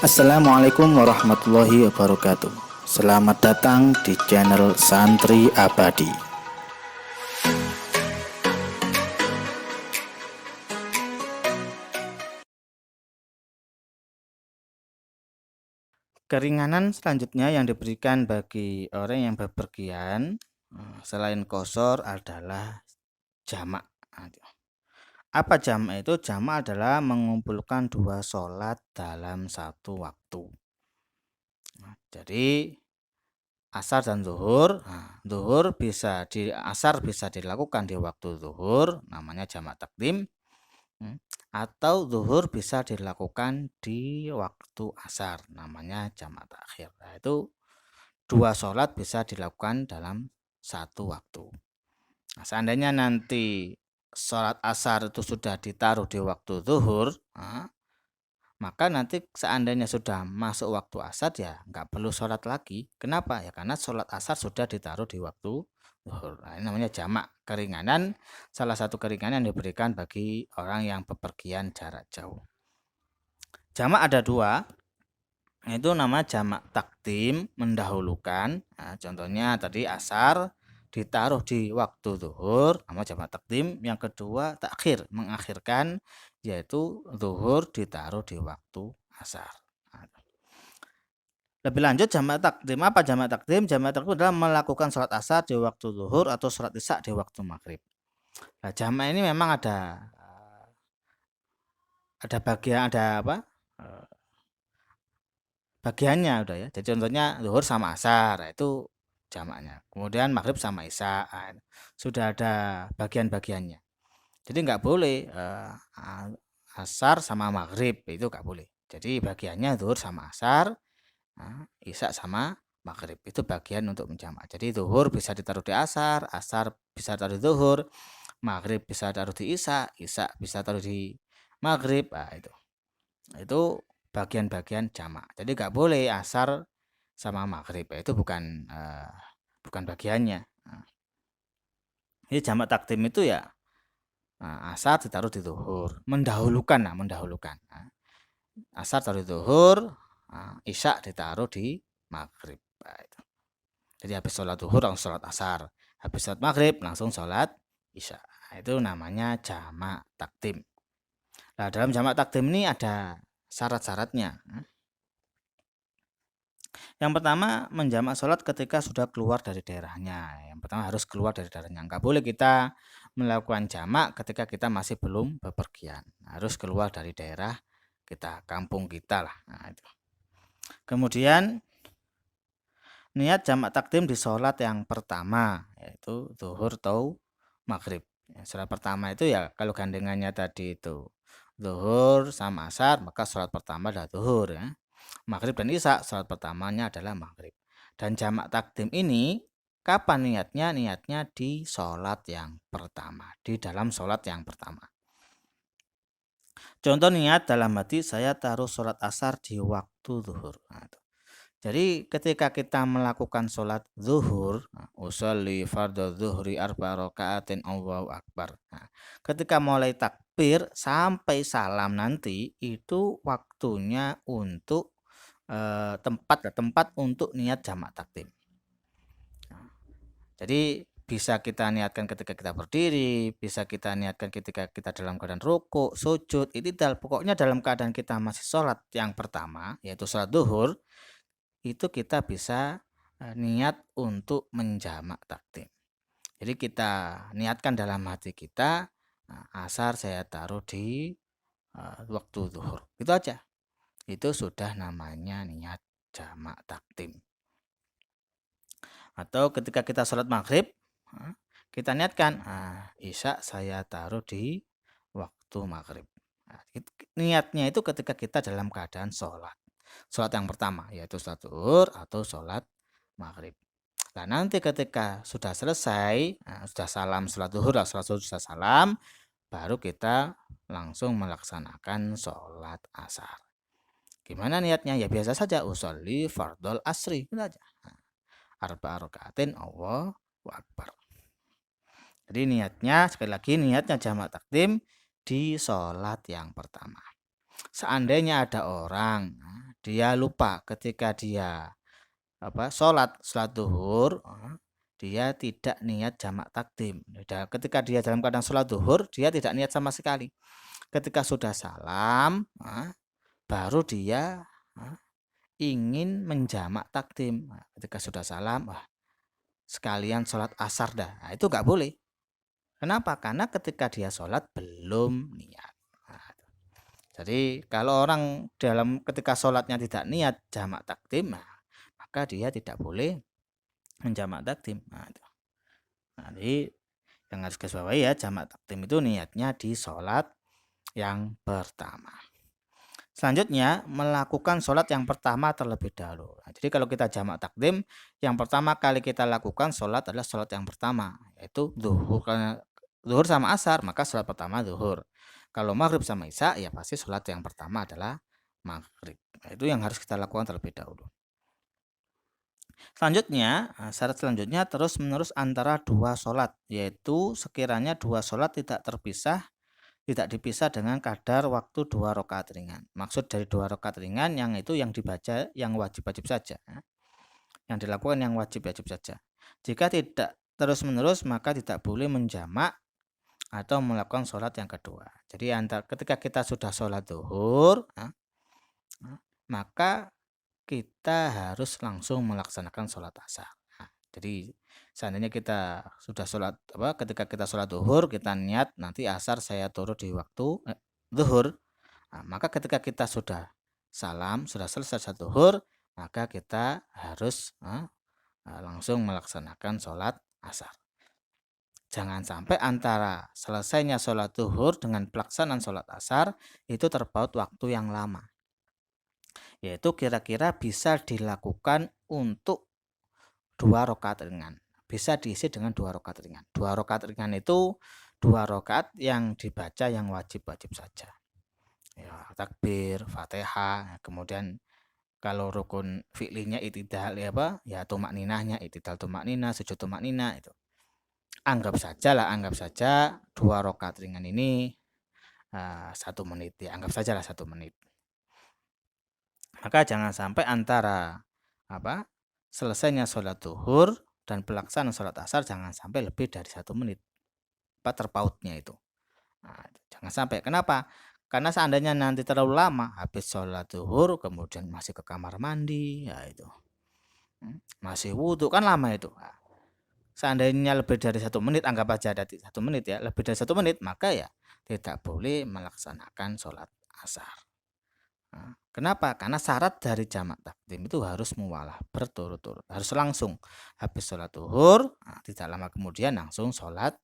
Assalamualaikum warahmatullahi wabarakatuh. Selamat datang di channel Santri Abadi. Keringanan selanjutnya yang diberikan bagi orang yang bepergian selain qashar adalah jamak. Apa jamak itu? Jamak adalah mengumpulkan dua sholat dalam satu waktu. Jadi asar dan zuhur, asar bisa dilakukan di waktu zuhur, namanya jamak takdim, atau zuhur bisa dilakukan di waktu asar, namanya jamak takhir. Nah, itu dua sholat bisa dilakukan dalam satu waktu. Nah, seandainya nanti sholat asar itu sudah ditaruh di waktu zuhur, maka nanti seandainya sudah masuk waktu asar ya nggak perlu sholat lagi. Kenapa? Ya karena sholat asar sudah ditaruh di waktu zuhur. Nah, ini namanya jamak keringanan, salah satu keringanan yang diberikan bagi orang yang bepergian jarak jauh. Jamak ada dua, itu nama jamak takdim, mendahulukan. Nah, contohnya tadi asar ditaruh di waktu zuhur, nama jamak takdim. Yang kedua takhir, mengakhirkan, yaitu zuhur ditaruh di waktu asar. Lebih lanjut jamak takdim, apa jamak takdim? Jamak takdim adalah melakukan sholat asar di waktu zuhur atau sholat isya di waktu maghrib. Nah, jamak ini memang ada bagian, ada apa? Bagiannya udah ya. Jadi contohnya zuhur sama asar, itu jamaknya. Kemudian maghrib sama isya, sudah ada bagian-bagiannya. Jadi nggak boleh asar sama maghrib, itu nggak boleh. Jadi bagiannya zuhur sama asar, isya sama maghrib, itu bagian untuk menjamak. Jadi zuhur bisa ditaruh di asar, asar bisa taruh di zuhur, maghrib bisa taruh di isya, isya bisa taruh di maghrib. Nah, itu bagian-bagian jamak. Jadi nggak boleh asar sama maghrib, itu bukan bagiannya. Jadi jamak takdim itu ya asar ditaruh di zuhur, mendahulukan. Asar taruh di zuhur, isya ditaruh di maghrib. Jadi habis sholat zuhur langsung sholat asar, habis sholat maghrib langsung sholat isya. Itu namanya jamak takdim. Nah, dalam jamak takdim ini ada syarat-syaratnya. Yang pertama, menjamak sholat ketika sudah keluar dari daerahnya. Yang pertama harus keluar dari daerahnya. Nggak boleh kita melakukan jamak ketika kita masih belum bepergian. Harus keluar dari daerah kita, kampung kita lah. Nah, itu. Kemudian niat jamak takdim di sholat yang pertama, yaitu zuhur atau maghrib. Sholat pertama itu ya kalau gandengannya tadi itu zuhur sama asar, maka sholat pertama adalah zuhur ya. Maghrib dan isya, sholat pertamanya adalah maghrib. Dan jamak takdim ini kapan niatnya? Niatnya di sholat yang pertama, di dalam sholat yang pertama. Contoh niat dalam hati, saya taruh sholat asar di waktu zuhur. Nah, jadi ketika kita melakukan sholat zuhur, usolli fardhu zuhri arba rakaatin Allahu akbar. Nah, ketika mulai takbir sampai salam nanti itu waktunya untuk tempat untuk niat jamak takdim. Jadi bisa kita niatkan ketika kita berdiri, bisa kita niatkan ketika kita dalam keadaan rukuk, sujud, pokoknya dalam keadaan kita masih sholat yang pertama, yaitu sholat zuhur, itu kita bisa niat untuk menjamak takdim. Jadi kita niatkan dalam hati kita, asar saya taruh di waktu zuhur. Itu aja. Itu sudah namanya niat jamak takdim. Atau ketika kita sholat maghrib, kita niatkan isya saya taruh di waktu maghrib. Niatnya itu ketika kita dalam keadaan sholat yang pertama, yaitu sholat zuhur atau sholat maghrib. Nah, nanti ketika sudah selesai, sudah salam sholat zuhur, sudah salam, baru kita langsung melaksanakan sholat asar. Gimana niatnya? Ya biasa saja, usolli fardhol asri, itu aja. Arba rakaatin Allahu akbar. Jadi niatnya, sekali lagi niatnya jamak takdim di sholat yang pertama. Seandainya ada orang dia lupa ketika dia sholat duhur, dia tidak niat jamak takdim. Ketika dia dalam keadaan sholat duhur, dia tidak niat sama sekali. Ketika sudah salam, baru dia ingin menjamak takdim. Ketika sudah salam, sekalian sholat asar dah. Nah, itu nggak boleh. Kenapa? Karena ketika dia sholat belum niat. Jadi kalau orang ketika sholatnya tidak niat jamak takdim, maka dia tidak boleh menjamak takdim. Jadi yang harus garisbawahi ya, jamak takdim itu niatnya di sholat yang pertama. Selanjutnya melakukan sholat yang pertama terlebih dahulu. Jadi kalau kita jamak takdim, yang pertama kali kita lakukan sholat adalah sholat yang pertama, yaitu zuhur. Karena zuhur sama asar, maka sholat pertama zuhur. Kalau maghrib sama isya, ya pasti sholat yang pertama adalah maghrib. Itu yang harus kita lakukan terlebih dahulu. Selanjutnya, syarat selanjutnya terus menerus antara dua sholat, yaitu sekiranya dua sholat tidak dipisah dengan kadar waktu 2 rakaat ringan. Maksud dari 2 rakaat ringan yang itu yang dibaca yang wajib-wajib saja. Yang dilakukan yang wajib-wajib saja. Jika tidak terus-menerus maka tidak boleh menjamak atau melakukan sholat yang kedua. Jadi ketika kita sudah sholat zuhur, maka kita harus langsung melaksanakan sholat asar. Jadi seandainya kita sudah sholat ketika kita sholat zuhur, kita niat nanti asar saya turun di waktu zuhur, maka ketika kita sudah salam, sudah selesai sholat zuhur, maka kita harus langsung melaksanakan sholat asar. Jangan sampai antara selesainya sholat zuhur dengan pelaksanaan sholat asar itu terpaut waktu yang lama, yaitu kira-kira bisa dilakukan untuk 2 rakaat ringan. Bisa diisi dengan 2 rakaat ringan. 2 rakaat ringan itu 2 rakaat yang dibaca yang wajib-wajib saja. Ya, takbir, Fatihah, kemudian kalau rukun fi'linya itidal ya tumakninahnya, itidal tumakninah, sujud tumakninah itu. Anggap saja 2 rakaat ringan ini 1 menit ya, anggap sajalah 1 menit. Maka jangan sampai antara selesainya sholat zuhur dan pelaksanaan sholat asar jangan sampai lebih dari 1 menit terpautnya itu. Jangan sampai. Kenapa? Karena seandainya nanti terlalu lama habis sholat zuhur kemudian masih ke kamar mandi, ya itu masih wudhu kan lama itu. Seandainya lebih dari 1 menit, anggap aja ada 1 menit ya, lebih dari 1 menit maka ya tidak boleh melaksanakan sholat asar. Kenapa? Karena syarat dari jamak takdim itu harus muwalah berturut-turut, harus langsung habis sholat zuhur, tidak lama kemudian langsung sholat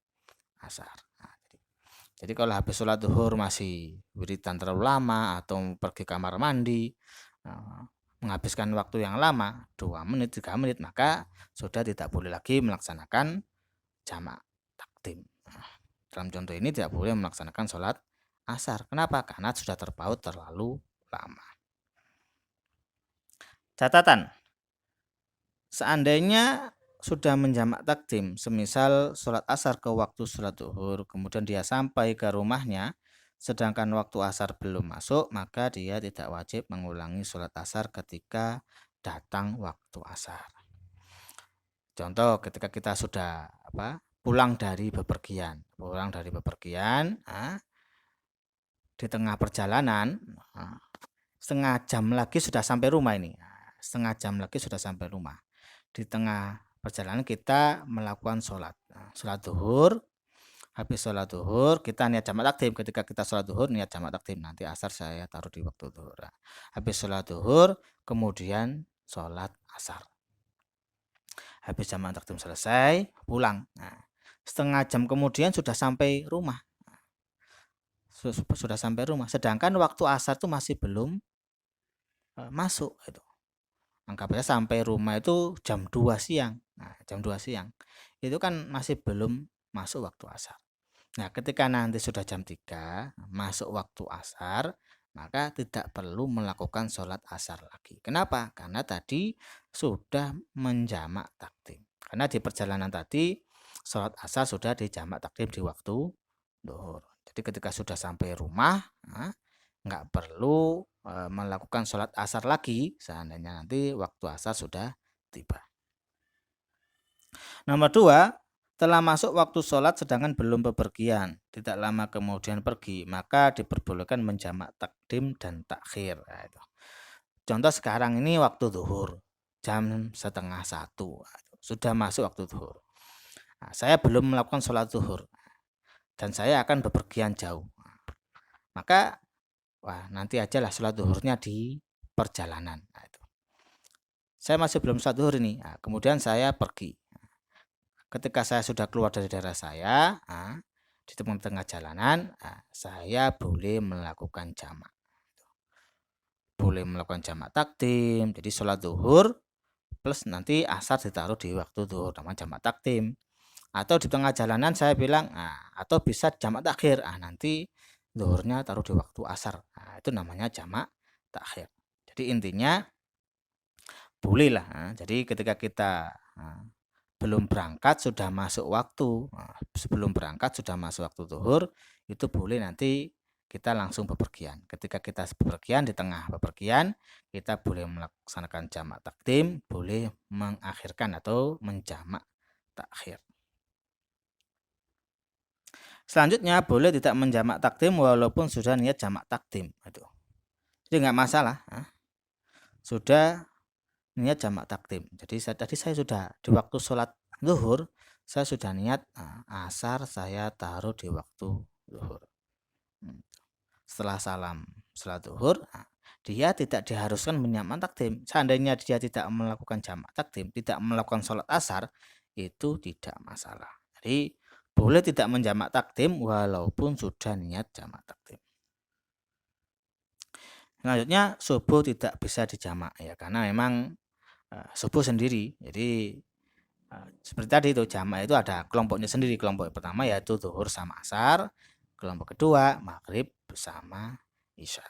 asar. Jadi kalau habis sholat zuhur masih wiridan terlalu lama atau pergi kamar mandi, menghabiskan waktu yang lama 2 menit 3 menit maka sudah tidak boleh lagi melaksanakan jamak takdim. Dalam contoh ini tidak boleh melaksanakan sholat asar. Kenapa? Karena sudah terpaut terlalu lama. Catatan, seandainya sudah menjamak takdim, semisal sholat asar ke waktu sholat zuhur, kemudian dia sampai ke rumahnya, sedangkan waktu asar belum masuk, maka dia tidak wajib mengulangi sholat asar ketika datang waktu asar. Contoh, ketika kita sudah pulang dari bepergian, di tengah perjalanan, setengah jam lagi sudah sampai rumah ini. Setengah jam lagi sudah sampai rumah. Di tengah perjalanan kita melakukan sholat zuhur. Habis sholat zuhur kita niat jamak takdim. Ketika kita sholat zuhur niat jamak takdim, nanti asar saya taruh di waktu zuhur. Habis sholat zuhur kemudian sholat asar. Habis jamak takdim selesai pulang. Setengah jam kemudian sudah sampai rumah. Sudah sampai rumah. Sedangkan waktu asar itu masih belum masuk itu. Anggap aja sampai rumah itu jam 2 siang. Jam 2 siang. Itu kan masih belum masuk waktu asar. Nah, ketika nanti sudah jam 3 masuk waktu asar, maka tidak perlu melakukan sholat asar lagi. Kenapa? Karena tadi sudah menjamak takdim. Karena di perjalanan tadi sholat asar sudah dijamak takdim di waktu zuhur. Jadi ketika sudah sampai rumah, nggak perlu melakukan sholat asar lagi seandainya nanti waktu asar sudah tiba. Nomor 2, telah masuk waktu sholat sedangkan belum bepergian, tidak lama kemudian pergi, maka diperbolehkan menjamak takdim dan takhir. Nah, itu. Contoh sekarang ini waktu zuhur, jam 12:30, sudah masuk waktu zuhur. Nah, saya belum melakukan sholat zuhur dan saya akan bepergian jauh. Maka nanti aja lah sholat zuhurnya di perjalanan. Nah, itu. Saya masih belum sholat zuhur ini, kemudian saya pergi. Ketika saya sudah keluar dari daerah saya, di tengah jalanan, saya boleh melakukan jamak. Boleh melakukan jamak takdim, jadi sholat zuhur plus nanti asar ditaruh di waktu zuhur, namanya jamak takdim. Atau di tengah jalanan saya bilang, atau bisa jamak takhir, nanti zuhurnya taruh di waktu asar. Itu namanya jamak takhir. Jadi intinya bolehlah. Jadi ketika kita belum berangkat sudah masuk waktu, sebelum berangkat sudah masuk waktu zuhur, itu boleh nanti kita langsung bepergian. Ketika kita bepergian, di tengah bepergian kita boleh melaksanakan jamak takdim, boleh mengakhirkan atau menjamak takhir. Selanjutnya boleh tidak menjamak takdim walaupun sudah niat jamak takdim. Jadi nggak masalah, sudah niat jamak takdim. Jadi tadi saya sudah di waktu sholat zuhur, saya sudah niat asar saya taruh di waktu zuhur. Setelah salam sholat zuhur, dia tidak diharuskan menjamak takdim. Seandainya dia tidak melakukan jamak takdim, tidak melakukan sholat asar, itu tidak masalah. Jadi boleh tidak menjamak takdim walaupun sudah niat jamak takdim. Selanjutnya subuh tidak bisa dijamak ya, karena memang subuh sendiri. Jadi seperti tadi itu jamak itu ada kelompoknya sendiri. Kelompok pertama yaitu zuhur sama asar, kelompok kedua maghrib bersama isya.